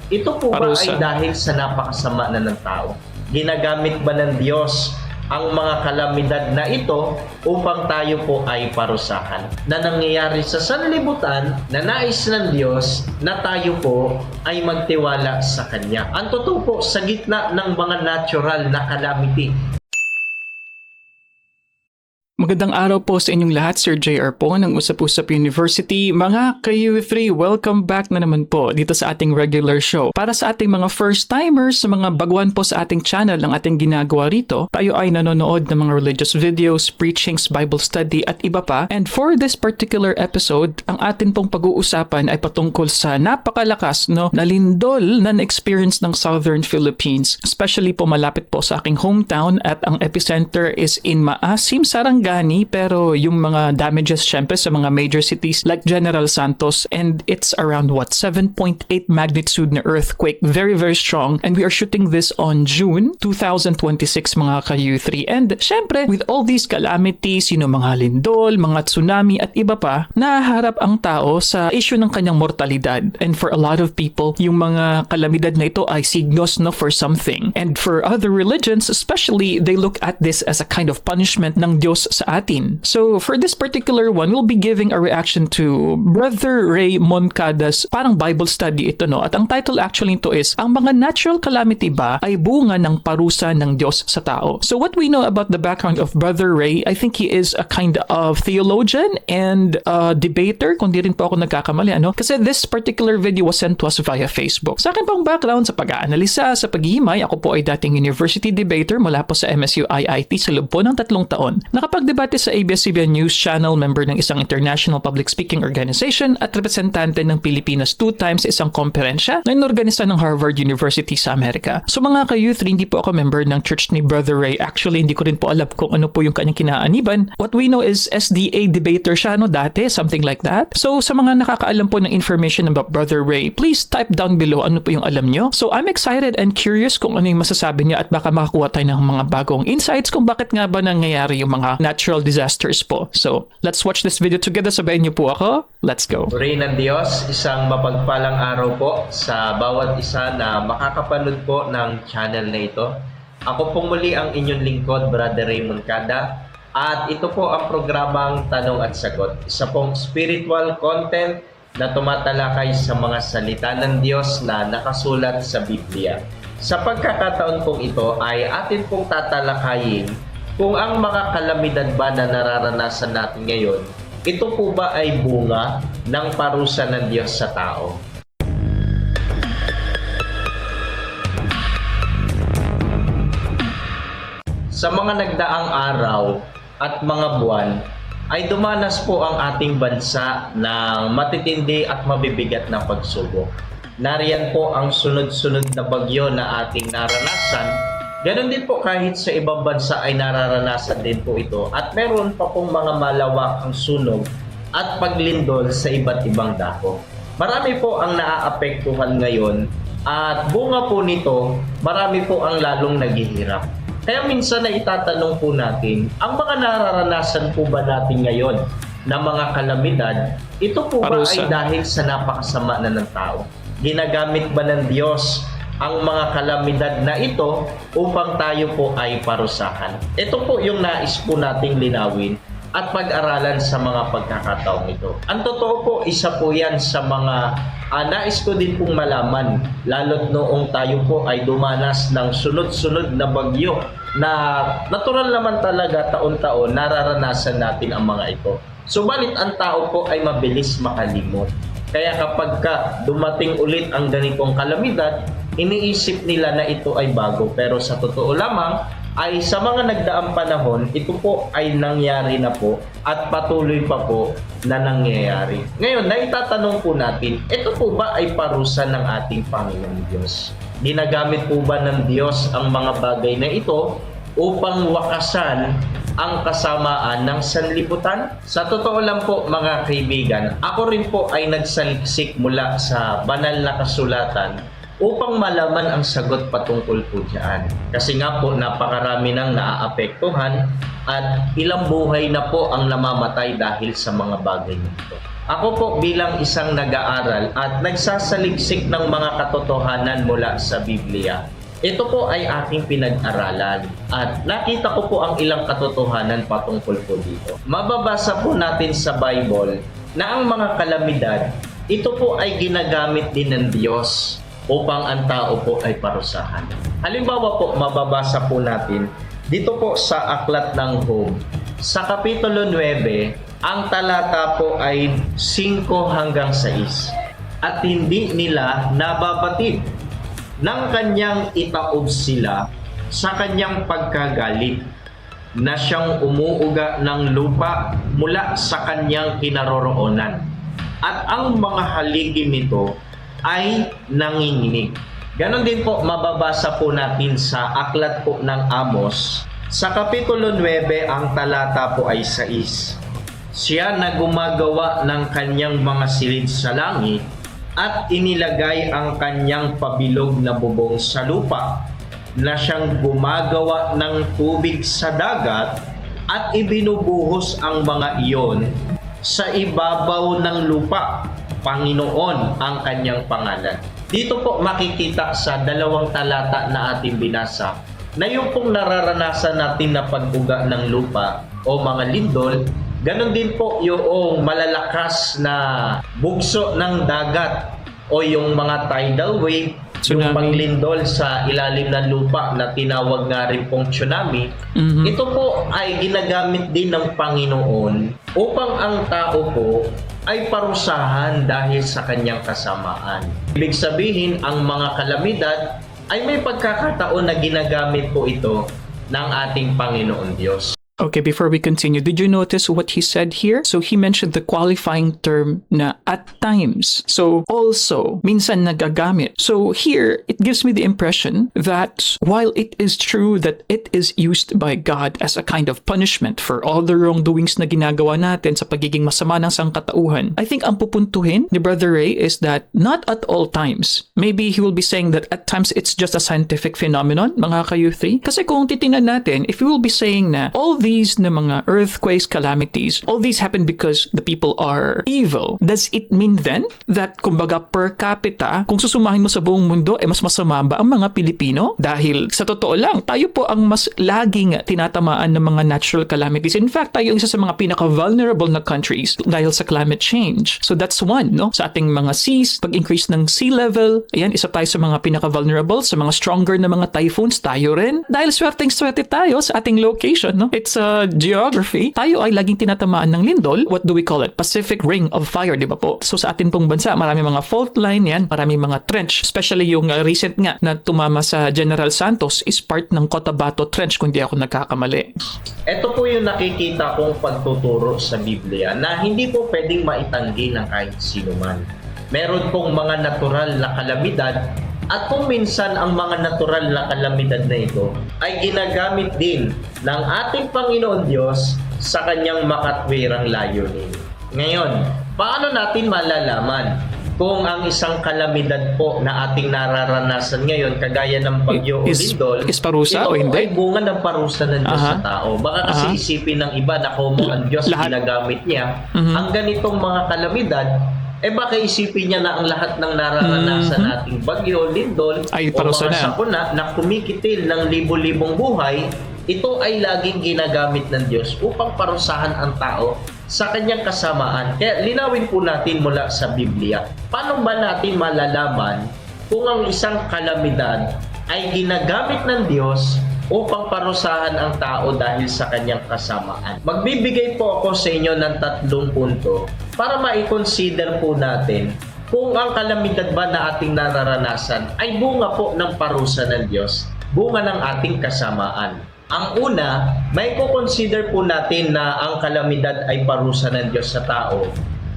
ito po ba ay Parusa. dahil sa napakasama na ng tao? Ginagamit ba ng Diyos ang mga kalamidad na ito upang tayo po ay parusahan na nangyayari sa sanlibutan na nais ng Diyos na tayo po ay magtiwala sa Kanya? Ang totoo po, sa gitna ng mga natural na calamity, Magandang araw po sa inyong lahat, Sir JR po ng Usap-Usap University. Mga ka-U3, welcome back na naman po dito sa ating regular show. Para sa ating mga first-timers, sa mga baguhan po sa ating channel ng ating ginagawa rito, tayo ay nanonood ng mga religious videos, preachings, Bible study at iba pa. And for this particular episode, ang atin pong pag-uusapan ay patungkol sa napakalakas na lindol na na-experience ng Southern Philippines. Especially po malapit po sa aking hometown at ang epicenter is in Maasim, Sarangani, pero yung mga damages syempre sa mga major cities like General Santos, and it's around 7.8 magnitude na earthquake, very very strong, and we are shooting this on June 2026 mga ka-U3. And syempre with all these calamities, mga lindol, mga tsunami at iba pa, nahaharap ang tao sa issue ng kanyang mortalidad. And for a lot of people, yung mga kalamidad na ito ay signos for something. And for other religions especially, they look at this as a kind of punishment ng Diyos sa atin. So for this particular one, we'll be giving a reaction to Brother Ray Moncada's parang Bible study ito, no? At ang title actually ito is, ang mga natural calamity ba ay bunga ng parusa ng Diyos sa tao? So what we know about the background of Brother Ray, I think he is a kind of theologian and debater, kung di rin po ako nagkakamali, ano? Kasi this particular video was sent to us via Facebook. Sa akin pong background sa pag-aanalisa, sa paghihimay, ako po ay dating university debater mula po sa MSU IIT sa loob po ng 3 taon. Nakapagdebate sa ABS-CBN News Channel, member ng isang international public speaking organization at representante ng Pilipinas 2 times sa isang komperensya na inorganisa ng Harvard University sa Amerika. So mga ka-youth, hindi po ako member ng church ni Brother Ray. Actually, hindi ko rin po alam kung ano po yung kanyang kinaaniban. What we know is SDA debater siya, no, dati, something like that. So sa mga nakakaalam po ng information about Brother Ray, please type down below ano po yung alam nyo. So I'm excited and curious kung ano yung masasabi niya at baka makakuha tayo ng mga bagong insights kung bakit nga ba nangyayari yung mga natural disasters po. So, let's watch this video together. Sabayin niyo po ako. Let's go. Purihin ng Diyos, isang mapagpalang araw po sa bawat isa na makakapanood po ng channel na ito. Ako pong muli ang inyong lingkod, Brother Ray Moncada. At ito po ang programang Tanong at Sagot. Isa pong spiritual content na tumatalakay sa mga salita ng Diyos na nakasulat sa Biblia. Sa pagkakataon pong ito ay atin pong tatalakayin kung ang mga kalamidad ba na nararanasan natin ngayon, ito po ba ay bunga ng parusa ng Diyos sa tao? Sa mga nagdaang araw at mga buwan, ay dumanas po ang ating bansa ng matitindi at mabibigat na pagsubok. Nariyan po ang sunod-sunod na bagyo na ating naranasan. Ganon din po kahit sa ibang bansa ay nararanasan din po ito at meron pa pong mga malawakang sunog at paglindol sa iba't ibang dako. Marami po ang naaapektuhan ngayon at bunga po nito, marami po ang lalong naghihirap. Kaya minsan na itatanong po natin, ang mga nararanasan po ba natin ngayon na mga kalamidad, ito po ba ay dahil sa napakasama na ng tao? Ginagamit ba ng Diyos ang mga kalamidad na ito upang tayo po ay parusahan? Ito po yung nais po nating linawin at pag-aralan sa mga pagkakataong ito. Ang totoo po, isa po yan sa mga nais ko din pong malaman, lalo't noong tayo po ay dumanas ng sunod-sunod na bagyo na natural naman talaga taon-taon nararanasan natin ang mga ito. Subalit ang tao po ay mabilis makalimot. Kaya kapag dumating ulit ang ganitong kalamidad, iniisip nila na ito ay bago, pero sa totoo lamang ay sa mga nagdaang panahon, ito po ay nangyari na po at patuloy pa po na nangyayari. Ngayon, naitatanong po natin, ito po ba ay parusa ng ating Panginoong Diyos? Ginagamit po ba ng Diyos ang mga bagay na ito upang wakasan ang kasamaan ng sanlibutan? Sa totoo lang po mga kaibigan, ako rin po ay nagsaliksik mula sa banal na kasulatan upang malaman ang sagot patungkol po dyan. Kasi nga po napakarami nang naaapektuhan at ilang buhay na po ang namamatay dahil sa mga bagay nito. Ako po bilang isang nag-aaral at nagsasaliksik ng mga katotohanan mula sa Biblia, ito po ay aking pinag-aralan at nakita ko po ang ilang katotohanan patungkol po dito. Mababasa po natin sa Bible na ang mga kalamidad, ito po ay ginagamit din ng Diyos upang ang tao po ay parusahan. Halimbawa po, mababasa po natin dito po sa Aklat ng Job, sa Kapitulo 9, ang talata po ay 5 hanggang 6. At hindi nila nababatid ng kanyang itaob sila sa kanyang pagkagalit na siyang umuuga ng lupa mula sa kanyang kinaroroonan. At ang mga haligi nito ay nanginginig. Ganon din po mababasa po natin sa Aklat po ng Amos. Sa Kapitulo 9, ang talata po ay 6. Siya na gumagawa ng kanyang mga silid sa langit at inilagay ang kanyang pabilog na bubong sa lupa, na siyang gumagawa ng tubig sa dagat at ibinubuhos ang mga iyon sa ibabaw ng lupa. Panginoon ang kanyang pangalan. Dito po makikita sa 2 talata na ating binasa na yung pong nararanasan natin na pag-uga ng lupa o mga lindol, ganon din po yung malalakas na bugso ng dagat o yung mga tidal wave, yung Tsunami. paglindol sa ilalim ng lupa na tinawag nga rin pong tsunami. Ito po ay ginagamit din ng Panginoon upang ang tao po ay parusahan dahil sa kanyang kasamaan. Ibig sabihin, ang mga kalamidad ay may pagkakataon na ginagamit po ito ng ating Panginoon Diyos. Okay, before we continue, did you notice what he said here? So he mentioned the qualifying term na at times. So also, minsan nagagamit. So here, it gives me the impression that while it is true that it is used by God as a kind of punishment for all the wrongdoings na ginagawa natin sa pagiging masama ng sangkatauhan, I think ang pupuntuhin ni Brother Ray is that not at all times. Maybe he will be saying that at times it's just a scientific phenomenon, mga ka-U3. Kasi kung titingnan natin, if we will be saying na all these na mga earthquakes, calamities, all these happen because the people are evil. Does it mean then that kumbaga per capita, kung susumahin mo sa buong mundo, mas masama ba ang mga Pilipino? Dahil sa totoo lang, tayo po ang mas laging tinatamaan ng mga natural calamities. In fact, tayo isa sa mga pinaka-vulnerable na countries dahil sa climate change. So that's one, no? Sa ating mga seas, pag-increase ng sea level, ayan, isa tayo sa mga pinaka-vulnerable, sa mga stronger na mga typhoons, tayo rin. Dahil swerteng-swerte tayo sa ating location, no? It's geography. Tayo ay laging tinatamaan ng lindol. What do we call it? Pacific Ring of Fire, di ba po? So sa atin pong bansa, marami mga fault line yan, marami mga trench. Especially yung recent nga na tumama sa General Santos is part ng Cotabato Trench kung di ako nagkakamali. Ito po yung nakikita kong pagtuturo sa Biblia na hindi po pwedeng maitanggi ng kahit sino man. Meron pong mga natural na kalamidad at kung minsan ang mga natural na kalamidad na ito ay ginagamit din ng ating Panginoon Diyos sa kanyang makatwirang layunin. Ngayon, paano natin malalaman kung ang isang kalamidad po na ating nararanasan ngayon, kagaya ng bagyo o lindol, is parusa ito o hindi? ay bunga ng parusa ng Diyos sa tao. Baka kasi isipin ng iba na kung ang Diyos ginagamit niya, ang ganitong mga kalamidad, baka isipin niya na ang lahat ng nararanasan nating bagyo, lindol, ay o parusa mga na. sakuna na kumikitil ng libo-libong buhay, ito ay laging ginagamit ng Diyos upang parusahan ang tao sa kanyang kasamaan. Kaya linawin po natin mula sa Biblia. Paano ba natin malalaman kung ang isang kalamidad ay ginagamit ng Diyos upang parusahan ang tao dahil sa kanyang kasamaan? Magbibigay po ako sa inyo ng 3 punto para ma-consider po natin kung ang kalamidad ba na ating nararanasan ay bunga po ng parusa ng Diyos, bunga ng ating kasamaan. Ang una, may consider po natin na ang kalamidad ay parusa ng Diyos sa tao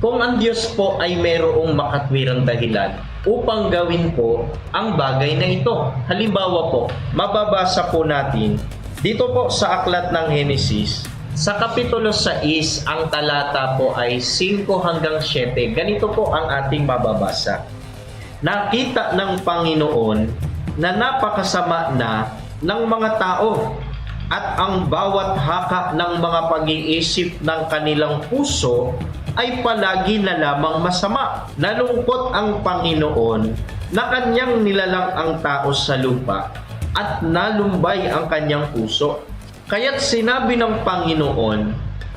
kung ang Diyos po ay mayroong makatwirang dahilan upang gawin po ang bagay na ito. Halimbawa po, mababasa po natin dito po sa aklat ng Henesis, sa Kapitulo 6, ang talata po ay 5 hanggang 7. Ganito po ang ating mababasa. Nakita ng Panginoon na napakasama na ng mga tao at ang bawat haka ng mga pag-iisip ng kanilang puso ay palagi na lamang masama. Nalungkot ang Panginoon na kanyang nilalang ang tao sa lupa at nalumbay ang kanyang puso. Kaya't sinabi ng Panginoon,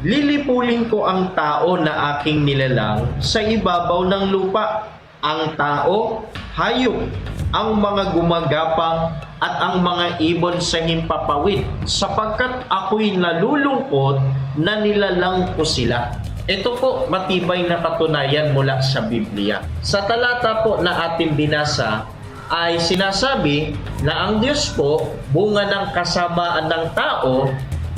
lilipulin ko ang tao na aking nilalang sa ibabaw ng lupa. Ang tao, hayop, ang mga gumagapang at ang mga ibon sa himpapawid, sapagkat ako'y nalulungkot na nilalang ko sila. Ito po matibay na katunayan mula sa Biblia. Sa talata po na ating binasa ay sinasabi na ang Diyos po, bunga ng kasamaan ng tao,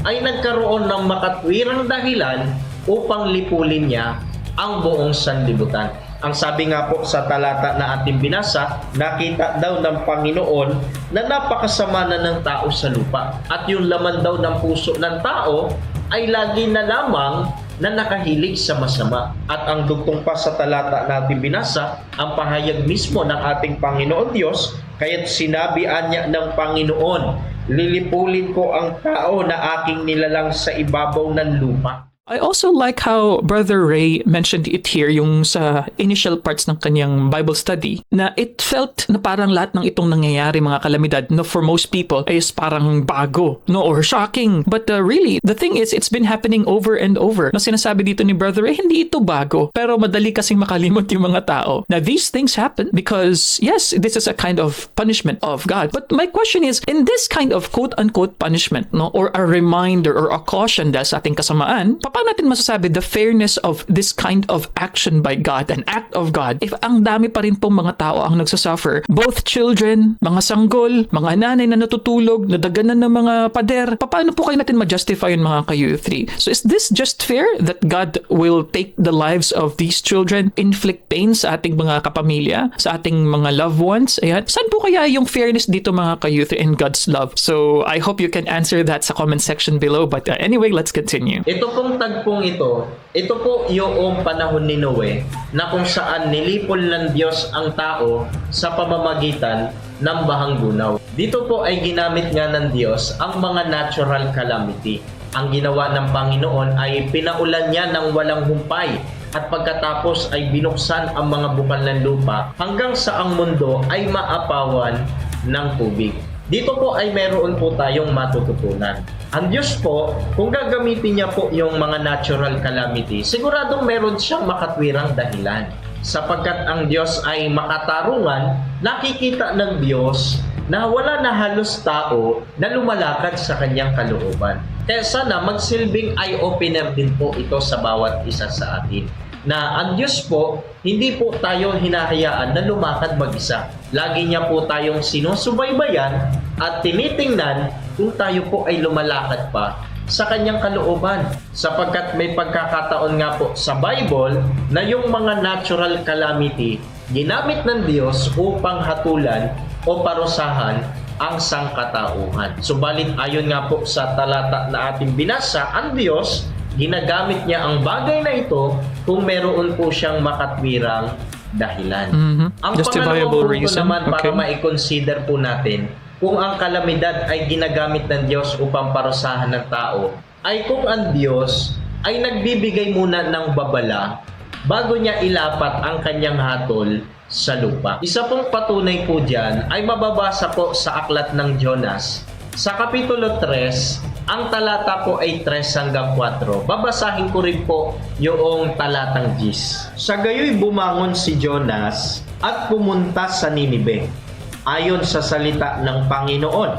ay nagkaroon ng makatwirang dahilan upang lipulin niya ang buong sanlibutan. Ang sabi nga po sa talata na ating binasa, nakita daw ng Panginoon na napakasama na ng tao sa lupa. At yung laman daw ng puso ng tao ay lagi na lamang na nakahilig sa masama. At ang dugtong pa sa talata natin binasa, ang pahayag mismo ng ating Panginoon Diyos, kaya't sinabihan niya ng Panginoon, lilipulin ko ang tao na aking nilalang sa ibabaw ng lupa. I also like how Brother Ray mentioned it here, yung sa initial parts ng kanyang Bible study, na it felt na parang lahat ng itong nangyayari, mga kalamidad, no, for most people, is parang bago, no, or shocking. But really, the thing is, it's been happening over and over. No, sinasabi dito ni Brother Ray, hindi ito bago, pero madali kasing makalimot yung mga tao. Now, these things happen because, yes, this is a kind of punishment of God. But my question is, in this kind of quote-unquote punishment, no, or a reminder or a caution dahil sa ating kasamaan, paano natin masasabi the fairness of this kind of action by God, an act of God, if ang dami pa rin pong mga tao ang nagsasuffer, both children, mga sanggol, mga nanay na natutulog, nadaganan ng mga pader, paano po kayo natin ma-justify yun, mga ka-Youth 3? So is this just fair that God will take the lives of these children, inflict pain sa ating mga kapamilya, sa ating mga loved ones? Ayan. Saan po kaya yung fairness dito, mga ka-Youth 3, in God's love? So I hope you can answer that sa comment section below. But anyway, let's continue. Ito pong tagpong ito po yung panahon ni Noe na kung saan nilipol ng Diyos ang tao sa pamamagitan ng bahang gunaw. Dito po ay ginamit nga ng Diyos ang mga natural calamity. Ang ginawa ng Panginoon ay pinaulan niya ng walang humpay at pagkatapos ay binuksan ang mga bukal ng lupa hanggang sa ang mundo ay maapawan ng tubig. Dito po ay meron po tayong matututunan. Ang Diyos po, kung gagamitin niya po yung mga natural calamity, siguradong meron siyang makatwirang dahilan. Sapagkat ang Diyos ay makatarungan, nakikita ng Diyos na wala na halos tao na lumalakad sa kanyang kalooban. Kaya sana magsilbing eye-opener din po ito sa bawat isa sa atin. Na ang Diyos po, hindi po tayo hinahayaan na lumakad mag-isa. Lagi niya po tayong sinusubaybayan at tinitingnan kung tayo po ay lumalakad pa sa kanyang kalooban. Sapagkat may pagkakataon nga po sa Bible na yung mga natural calamity ginamit ng Diyos upang hatulan o parusahan ang sangkatauhan. Subalit ayon nga po sa talata na ating binasa, ang Diyos ginagamit niya ang bagay na ito kung meron po siyang makatwirang dahilan. Ang pangalawang punto naman para ma-consider po natin kung ang kalamidad ay ginagamit ng Diyos upang parusahan ng tao, ay kung ang Diyos ay nagbibigay muna ng babala bago niya ilapat ang kanyang hatol sa lupa. Isa pong patunay po dyan ay mababasa po sa aklat ng Jonas. Sa Kapitulo 3, ang talata po ay 3 hanggang 4. Babasahin ko rin po yung talatang 10. Sa gayoy bumangon si Jonas at pumunta sa Ninibe. Ayon sa salita ng Panginoon,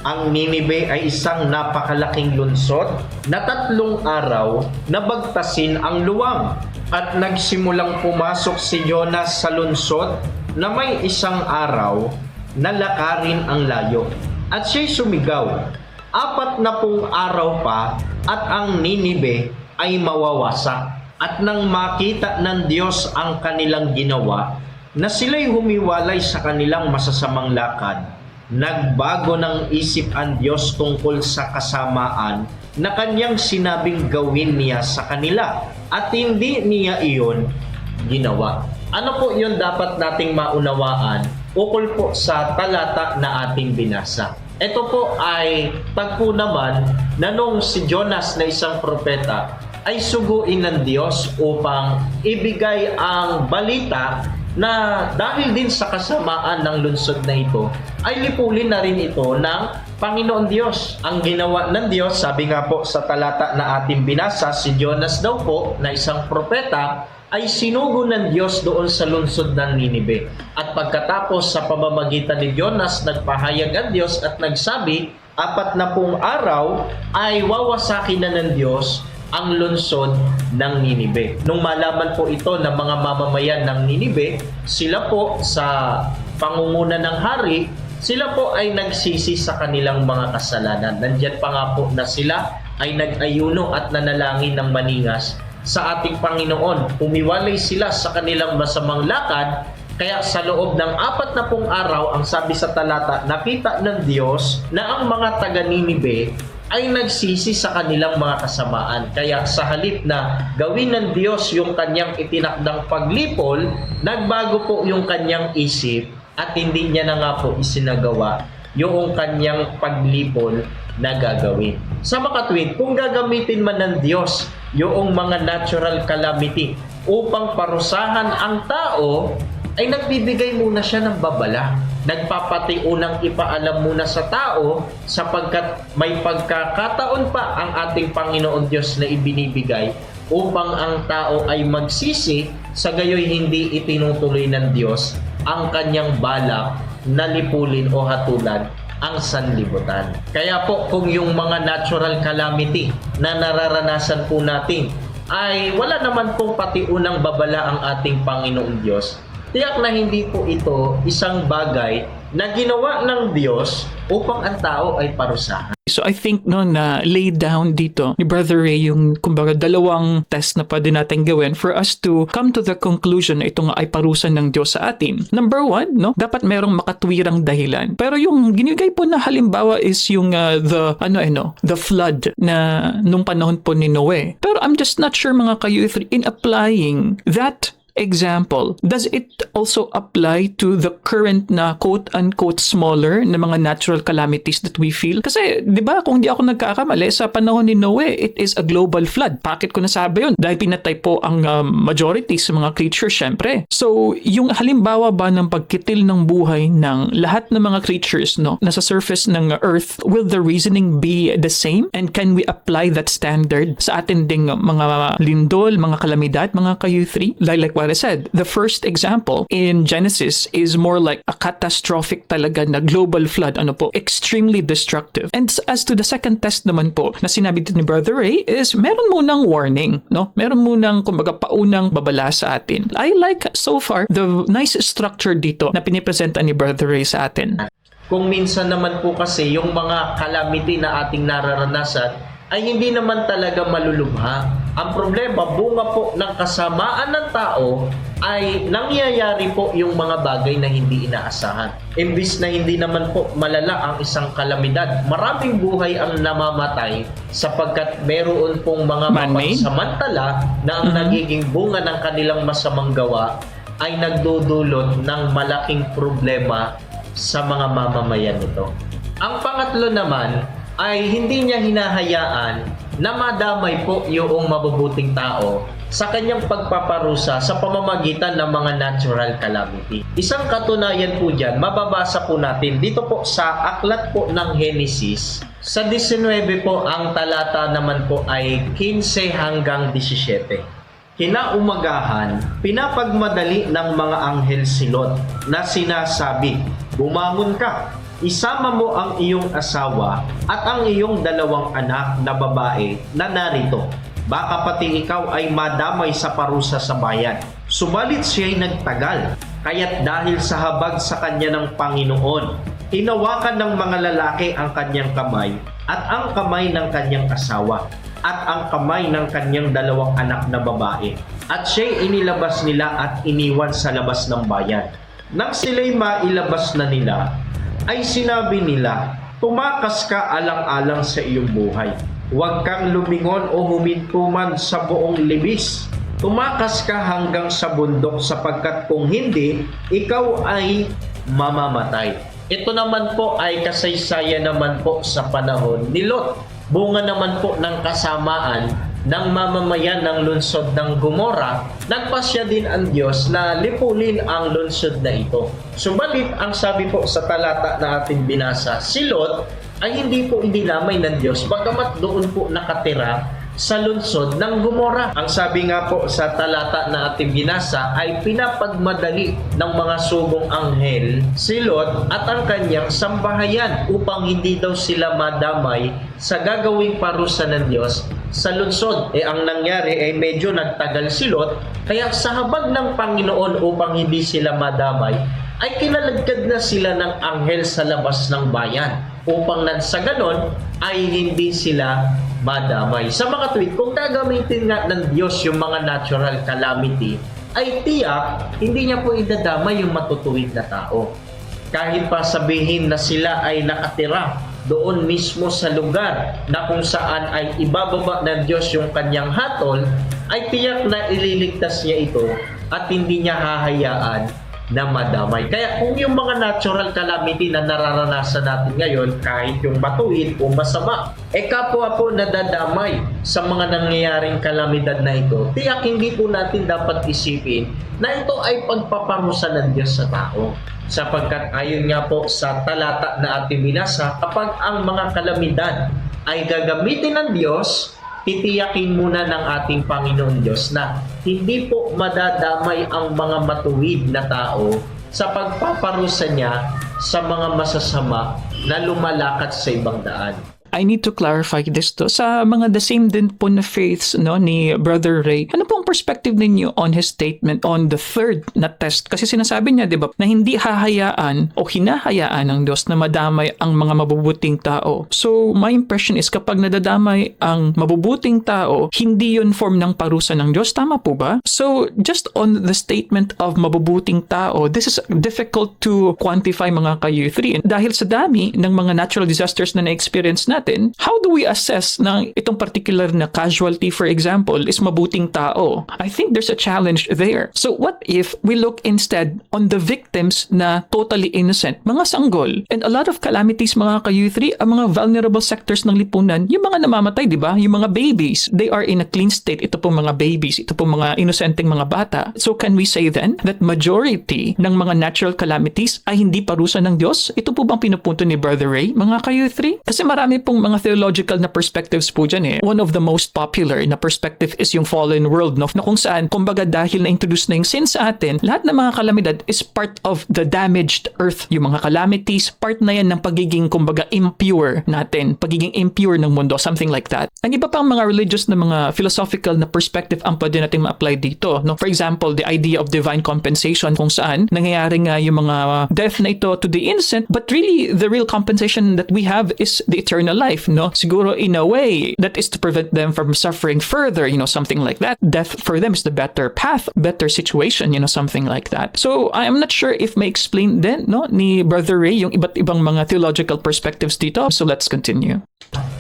ang Ninibe ay isang napakalaking lungsod na 3 araw na bagtasin ang luwang. At nagsimulang pumasok si Jonas sa lungsod na may 1 araw na lakarin ang layo. At siya'y sumigaw, 40 araw pa at ang Ninibe ay mawawasak. At nang makita ng Diyos ang kanilang ginawa, na sila'y humiwalay sa kanilang masasamang lakad, nagbago ng isip ang Diyos tungkol sa kasamaan na kanyang sinabing gawin niya sa kanila, at hindi niya iyon ginawa. Ano po yun dapat nating maunawaan ukol po sa talata na ating binasa? Ito po ay tagpo naman na nung si Jonas na isang propeta ay suguin ng Diyos upang ibigay ang balita na dahil din sa kasamaan ng lungsod na ito, ay lipulin na rin ito ng Panginoon Diyos. Ang ginawa ng Diyos, sabi nga po sa talata na ating binasa, si Jonas daw po na isang propeta, ay sinugo ng Diyos doon sa lungsod ng Ninibe. At pagkatapos sa pamamagitan ni Jonas, nagpahayag ang Diyos at nagsabi, 40 araw ay wawasakin na ng Diyos ang lungsod ng Ninibe. Nung malaman po ito ng mga mamamayan ng Ninibe, sila po sa pangunguna ng hari, sila po ay nagsisi sa kanilang mga kasalanan. Nandiyan pa nga po na sila ay nag-ayuno at nanalangin ng maningas sa ating Panginoon. Umiwalay sila sa kanilang masamang lakad, kaya sa loob ng 40 araw, ang sabi sa talata, nakita ng Diyos na ang mga taga Ninibe ay nagsisi sa kanilang mga kasamaan. Kaya sa halip na gawin ng Diyos yung kanyang itinakdang paglipol, nagbago po yung kanyang isip at hindi niya na nga po isinagawa yung kanyang paglipol na gagawin. Sa makatwid, kung gagamitin man ng Diyos yung mga natural calamity upang parusahan ang tao, ay nagbibigay muna siya ng babala. Nagpapatiunang ipaalam muna sa tao sapagkat may pagkakataon pa ang ating Panginoon Diyos na ibinibigay upang ang tao ay magsisi, sa gayoy hindi itinutuloy ng Diyos ang kanyang balak na lipulin o hatulan ang sanlibutan. Kaya po kung yung mga natural calamity na nararanasan po natin ay wala naman pong patiunang babala ang ating Panginoong Diyos, tiyak na hindi po ito isang bagay na ginawa ng Diyos upang ang tao ay parusahan. So I think na laid down dito ni Brother Ray yung kumbaga dalawang test na pwede natin gawin for us to come to the conclusion na ito nga ay parusa ng Diyos sa atin. Number 1, dapat merong makatwirang dahilan. Pero yung ginigay po na halimbawa is yung the flood na nung panahon po ni Noe. Pero I'm just not sure mga ka-youth in applying that example, does it also apply to the current na quote-unquote smaller na mga natural calamities that we feel? Kasi, di ba, kung di ako nagkakamali, sa panahon ni Noe, it is a global flood. Bakit ko nasabi yun? Dahil pinatay po ang majority sa mga creatures, syempre. So, yung halimbawa ba ng pagkitil ng buhay ng lahat ng mga creatures nasa surface ng Earth, will the reasoning be the same? And can we apply that standard sa atin ding mga lindol, mga kalamidad, mga ka-U3? Like what I said, the first example in Genesis is more like a catastrophic talaga na global flood, extremely destructive. And as to the second test naman po na sinabi dito ni Brother Ray is meron munang warning, meron munang kumbaga paunang babala sa atin. I like so far the nice structure dito na pinipresenta ni Brother Ray sa atin. Kung minsan naman po kasi yung mga calamity na ating nararanasan ay hindi naman talaga malulubha. Ang problema, bunga po ng kasamaan ng tao ay nangyayari po yung mga bagay na hindi inaasahan. Imbis na hindi naman po malala ang isang kalamidad, maraming buhay ang namamatay sapagkat meron pong mga mapansamantala na ang nagiging bunga ng kanilang masamang gawa ay nagdudulot ng malaking problema sa mga mamamayan nito. Ang pangatlo naman ay hindi niya hinahayaan na madamay po yung mabubuting tao sa kanyang pagpaparusa sa pamamagitan ng mga natural calamity. Isang katunayan po dyan, mababasa po natin dito po sa aklat po ng Genesis. Sa 19 po, ang talata naman po ay 15 hanggang 17. Kinaumagahan, pinapagmadali ng mga anghel si Lot na sinasabi, "Bumangon ka, isama mo ang iyong asawa at ang iyong 2 anak na babae na narito. Baka pati ikaw ay madamay sa parusa sa bayan." Subalit siya'y nagtagal, kaya't dahil sa habag sa kanya ng Panginoon, hinawakan ng mga lalaki ang kanyang kamay at ang kamay ng kanyang asawa at ang kamay ng kanyang 2 anak na babae. At siya'y inilabas nila at iniwan sa labas ng bayan. Nang sila'y mailabas na nila, ay sinabi nila, "Tumakas ka alang-alang sa iyong buhay. Huwag kang lumingon o huminto man sa buong libis. Tumakas ka hanggang sa bundok sapagkat kung hindi, ikaw ay mamamatay." Ito naman po ay kasaysayan naman po sa panahon ni Lot. Bunga naman po ng kasamaan ng mamamayan ng lungsod ng Gomora, nagpasya din ang Diyos na lipulin ang lungsod na ito. Subalit, ang sabi po sa talata na ating binasa, si Lot ay hindi po idinamay ng Diyos, bagamat doon po nakatira sa lungsod ng Gomora. Ang sabi nga po sa talata na ating binasa ay pinapagmadali ng mga subong anghel si Lot at ang kanyang sambahayan upang hindi daw sila madamay sa gagawing parusa ng Diyos sa lungsod. Ang nangyari ay medyo nagtagal si Lot, kaya sa habag ng Panginoon upang hindi sila madamay, ay kinaladkad na sila ng anghel sa labas ng bayan upang sa ganon ay hindi sila madamay. Sa mga tweet, kung gagamitin nga ng Diyos yung mga natural calamity, ay tiyak hindi niya po idadamay yung matutuwid na tao. Kahit pa sabihin na sila ay nakatira doon mismo sa lugar na kung saan ay ibababa ng Diyos yung kanyang hatol, ay tiyak na ililigtas niya ito at hindi niya hahayaan na madamay. Kaya kung yung mga natural calamity na nararanasan natin ngayon, kahit yung matuwid o masama, kapwa po nadadamay sa mga nangyayaring kalamidad na ito, tiyak hindi po natin dapat isipin na ito ay pagpaparusa ng Diyos sa tao. Sapagkat ayon nga po sa talata na ating binasa, kapag ang mga kalamidad ay gagamitin ng Diyos, titiyakin muna ng ating Panginoon Diyos na hindi po madadamay ang mga matuwid na tao sa pagpaparusa niya sa mga masasama na lumalakad sa ibang daan. I need to clarify this to. Sa mga the same din po na faiths ni Brother Ray, ano pong perspective ninyo on his statement on the third na test? Kasi sinasabi niya, di ba, na hindi hahayaan o hinahayaan ng Diyos na madamay ang mga mabubuting tao. So, my impression is kapag nadadamay ang mabubuting tao, hindi yun form ng parusa ng Diyos. Tama po ba? So, just on the statement of mabubuting tao, this is difficult to quantify mga ka-U3. Dahil sa dami ng mga natural disasters na na-experience natin, how do we assess na itong particular na casualty, for example, is mabuting tao? I think there's a challenge there. So what if we look instead on the victims na totally innocent, mga sanggol? And a lot of calamities, mga ka-U3, ang mga vulnerable sectors ng lipunan, yung mga namamatay, di ba? Yung mga babies, they are in a clean state. Ito pong mga babies, ito pong mga innocenteng mga bata. So can we say then that majority ng mga natural calamities ay hindi parusa ng Diyos? Ito po bang pinupunto ni Brother Ray, mga ka-U3? Kasi marami pong mga theological na perspectives po dyan. One of the most popular na perspective is yung fallen world, no? Na kung saan, kumbaga dahil na-introduce na yung sin sa atin, lahat ng mga kalamidad is part of the damaged earth. Yung mga calamities, part na yan ng pagiging, kumbaga, impure natin, pagiging impure ng mundo, something like that. Ang iba pang mga religious na mga philosophical na perspective ang pwede natin ma-apply dito, no? For example, the idea of divine compensation, kung saan nangyayari nga yung mga death na ito to the innocent, but really, the real compensation that we have is the eternal life, no? Siguro in a way, that is to prevent them from suffering further, something like that. Death for them is the better path, better situation, something like that. So, I am not sure if may explain din, no, ni Brother Ray, yung iba't ibang mga theological perspectives dito. So, let's continue.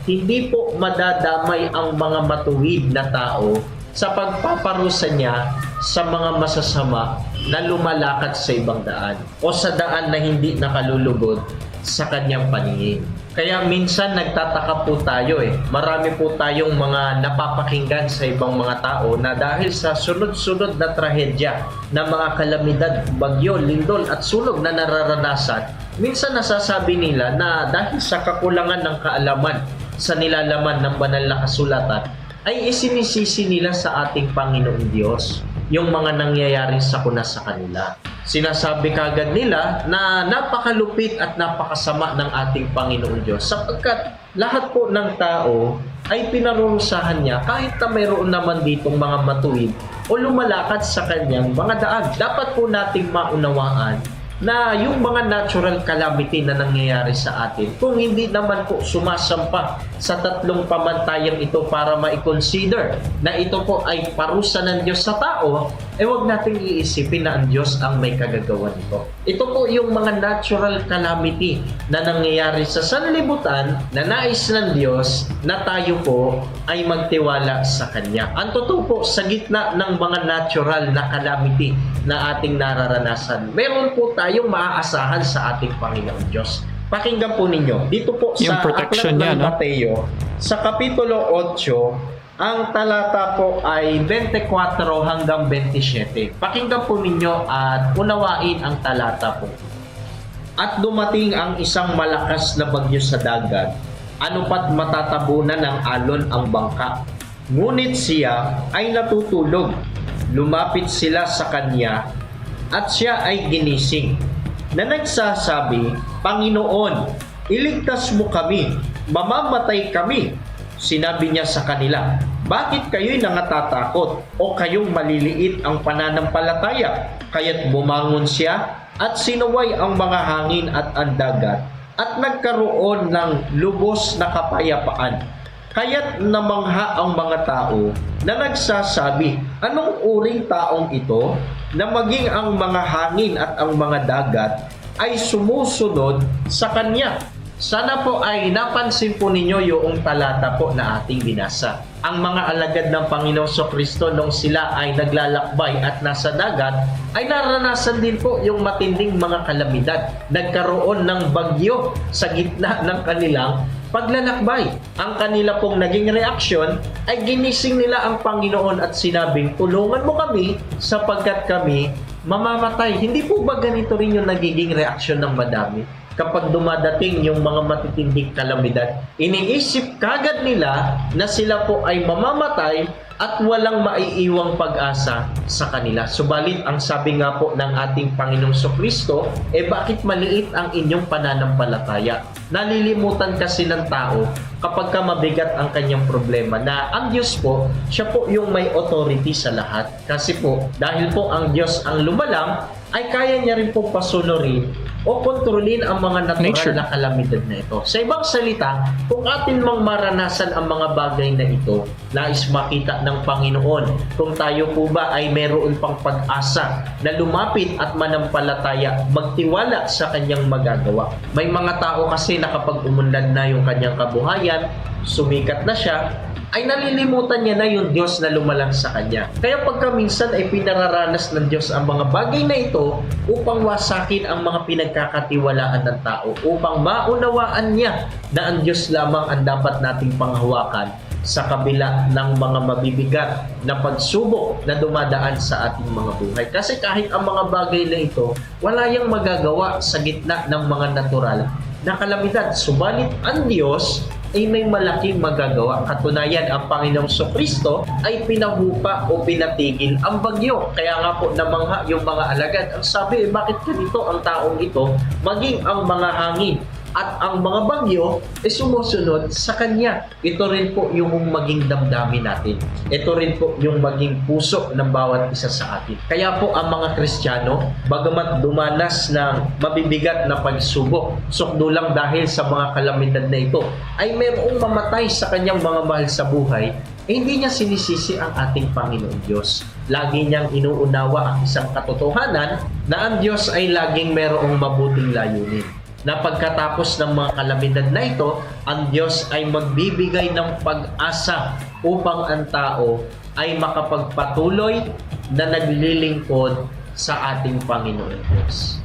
Hindi po madadamay ang mga matuwid na tao sa pagpaparusa niya sa mga masasama na lumalakad sa ibang daan o sa daan na hindi nakalulugod sa kanyang paningin. Kaya minsan nagtataka po tayo Marami po tayong mga napapakinggan sa ibang mga tao na dahil sa sunod-sunod na trahedya na mga kalamidad, bagyo, lindol at sunog na nararanasan, minsan nasasabi nila na dahil sa kakulangan ng kaalaman sa nilalaman ng banal na kasulatan, ay isinisisi nila sa ating Panginoong Diyos yung mga nangyayari sa sa kanila. Sinasabi kagad nila na napakalupit at napakasama ng ating Panginoong Diyos sapagkat lahat po ng tao ay pinarurusahan niya kahit na mayroon naman ditong mga matuwid o lumalakad sa kanyang mga daan. Dapat po nating maunawaan na yung mga natural calamity na nangyayari sa atin, kung hindi naman po sumasampa sa tatlong pamantayang ito para ma-consider na ito po ay parusa ng Diyos sa tao, huwag nating iisipin na ang Diyos ang may kagagawa nito. Ito po yung mga natural calamity na nangyayari sa sanlibutan na nais ng Diyos na tayo po ay magtiwala sa Kanya. Ang totoo po, sa gitna ng mga natural na calamity na ating nararanasan, meron po tayong maaasahan sa ating Panginoong Diyos. Pakinggan po ninyo. Dito po Yung sa protection Aklat niya, ng no? Mateo, sa Kapitulo 8, Ang talata po ay 24 hanggang 27. Pakinggan po ninyo at unawain ang talata po. At dumating ang isang malakas na bagyo sa dagat, ano pat matatabunan ng alon ang bangka. Ngunit siya ay natutulog. Lumapit sila sa kanya at siya ay ginising, na nagsasabi, Panginoon, iligtas mo kami, mamamatay kami. Sinabi niya sa kanila, bakit kayo'y nangatatakot o kayong maliliit ang pananampalataya? Kaya't bumangon siya at sinuway ang mga hangin at ang dagat at nagkaroon ng lubos na kapayapaan. Kaya't namangha ang mga tao na nagsasabi, anong uring taong ito na maging ang mga hangin at ang mga dagat ay sumusunod sa kanya? Sana po ay napansin po ninyo yung talata po na ating binasa. Ang mga alagad ng Panginoong Kristo nung sila ay naglalakbay at nasa dagat ay naranasan din po yung matinding mga kalamidad. Nagkaroon ng bagyo sa gitna ng kanilang paglalakbay. Ang kanila pong naging reaksyon ay ginising nila ang Panginoon at sinabing, tulungan mo kami sapagkat kami mamamatay. Hindi po ba ganito rin yung nagiging reaksyon ng madami? Kapag dumadating yung mga matitinding kalamidad, iniisip kagad nila na sila po ay mamamatay at walang maiiwang pag-asa sa kanila. Subalit, ang sabi nga po ng ating Panginoong Kristo, bakit maliit ang inyong pananampalataya? Nalilimutan kasi ng tao kapag ka mabigat ang kanyang problema na ang Diyos po, siya po yung may authority sa lahat. Kasi po, dahil po ang Diyos ang lumalang, ay kaya niya rin po pasunurin o kontrolin ang mga natural na kalamidad na ito. Sa ibang salita, kung atin mang maranasan ang mga bagay na ito, nais makita ng Panginoon kung tayo po ba ay mayroon pang pag-asa na lumapit at manampalataya, magtiwala sa kanyang magagawa. May mga tao kasi na kapag umunlad na yung kanyang kabuhayan, sumikat na siya, ay nalilimutan niya na yung Diyos na lumalang sa kanya. Kaya pagka minsan ay pinararanas ng Diyos ang mga bagay na ito upang wasakin ang mga pinagkakatiwalaan ng tao, upang maunawaan niya na ang Diyos lamang ang dapat nating panghawakan sa kabila ng mga mabibigat na pagsubok na dumadaan sa ating mga buhay. Kasi kahit ang mga bagay na ito, wala yang magagawa sa gitna ng mga natural na kalamidad. Subalit ang Diyos ay may malaking magagawa. Katunayan, ang Panginoong Kristo ay pinahupa o pinatigil ang bagyo. Kaya nga po namangha yung mga alagad. Ang sabi, bakit ganito ang taong ito, maging ang mga hangin at ang mga bagyo ay sumusunod sa kanya. Ito rin po yung maging damdamin natin. Ito rin po yung maging puso ng bawat isa sa atin. Kaya po ang mga Kristiyano, bagamat dumanas ng mabibigat na pagsubok, sukdulang dahil sa mga kalamidad na ito, ay mayroong mamatay sa kanyang mga mahal sa buhay, hindi niya sinisisi ang ating Panginoon Diyos. Lagi niyang inuunawa ang isang katotohanan na ang Diyos ay laging mayroong mabuting layunin. Na pagkatapos ng mga kalamidad na ito, ang Diyos ay magbibigay ng pag-asa upang ang tao ay makapagpatuloy na naglilingkod sa ating Panginoon Diyos.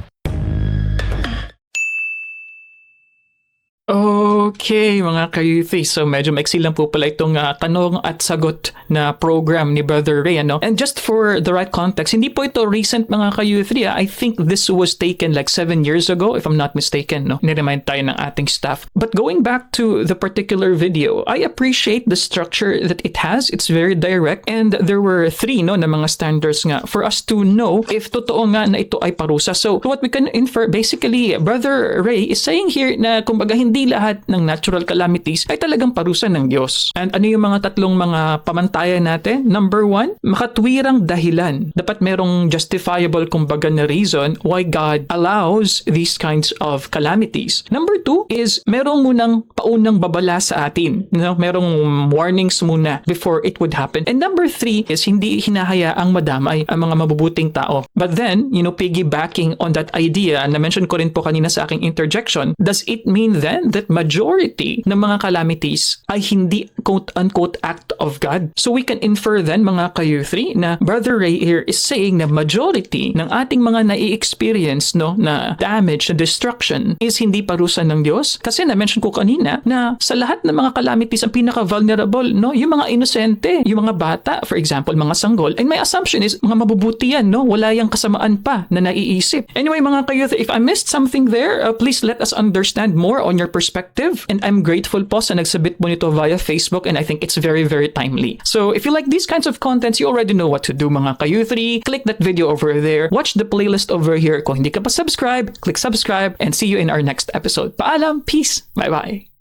Okay, mga ka-youthie. So, medyo maiksi lang po pala itong tanong at sagot na program ni Brother Ray, ano? And just for the right context, hindi po ito recent, mga ka-youthie. I think this was taken like 7 years ago, if I'm not mistaken, no? Niremind tayo ng ating staff. But going back to the particular video, I appreciate the structure that it has. It's very direct. And there were 3, no, na mga standards nga for us to know if totoo nga na ito ay parusa. So, what we can infer, basically, Brother Ray is saying here na, kumbaga, hindi lahat ng natural calamities ay talagang parusa ng Diyos. And ano yung mga tatlong mga pamantayan natin? Number 1, makatwirang dahilan. Dapat merong justifiable, kumbaga, na reason why God allows these kinds of calamities. Number 2 is merong munang paunang babala sa atin. Merong warnings muna before it would happen. And number 3 is hindi hinahayaang madamay ang mga mabubuting tao. But then, piggybacking on that idea, na mention ko rin po kanina sa aking interjection, does it mean then that majority majority ng mga calamities ay hindi quote-unquote act of God. So we can infer then, mga ka-U3, na Brother Ray here is saying na majority ng ating mga nai-experience, no, na damage, na destruction is hindi parusa ng Diyos. Kasi na-mention ko kanina na sa lahat ng mga calamities, ang pinaka-vulnerable, no, yung mga inosente, yung mga bata, for example, mga sanggol. And my assumption is, mga mabubuti yan, no? Wala yung kasamaan pa na naiisip. Anyway, mga ka-youth, if I missed something there, please let us understand more on your perspective. And I'm grateful po sa nagsabit mo nito via Facebook, and I think it's very, very timely. So if you like these kinds of contents, you already know what to do, mga ka-youth. Click that video over there. Watch the playlist over here. Kung hindi ka pa subscribe, click subscribe, and see you in our next episode. Paalam, peace, bye-bye.